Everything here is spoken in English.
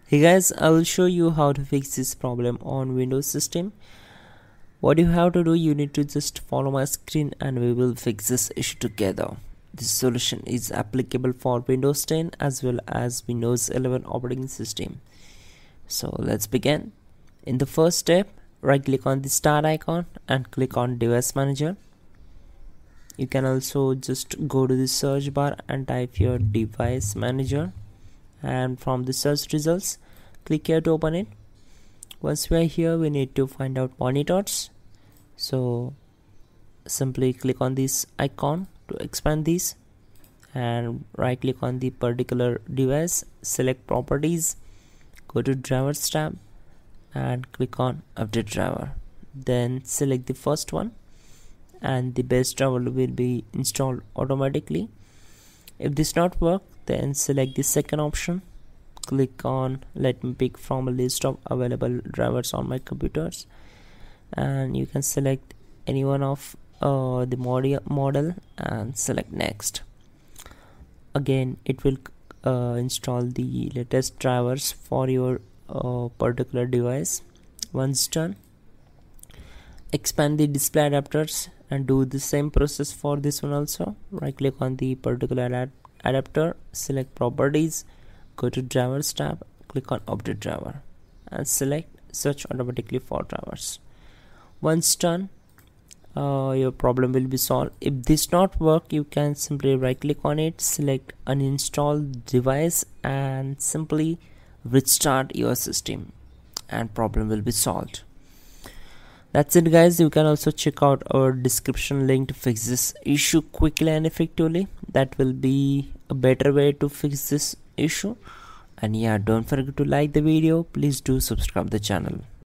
Hey guys, I will show you how to fix this problem on Windows system. What you have to do, you need to just follow my screen and we will fix this issue together. This solution is applicable for Windows 10 as well as Windows 11 operating system. So let's begin. In the first step, right click on the start icon and click on device manager. You can also just go to the search bar and type your device manager, and from the search results click here to open it. Once we are here, we need to find out monitors, so simply click on this icon to expand this and right click on the particular device, select properties, go to drivers tab and click on update driver, then select the first one and the base driver will be installed automatically. If this not work, then select the second option, click on let me pick from a list of available drivers on my computers, and you can select any one of the model and select next. Again it will install the latest drivers for your particular device. Once done, expand the display adapters and do the same process for this one also. Right click on the particular adapter, select properties, go to drivers tab, click on update driver and select search automatically for drivers. Once done, your problem will be solved. If this not work, you can simply right click on it, select uninstall device and simply restart your system and problem will be solved. That's it guys. You can also check out our description link to fix this issue quickly and effectively. That will be a better way to fix this issue. And yeah, don't forget to like the video. Please do subscribe the channel.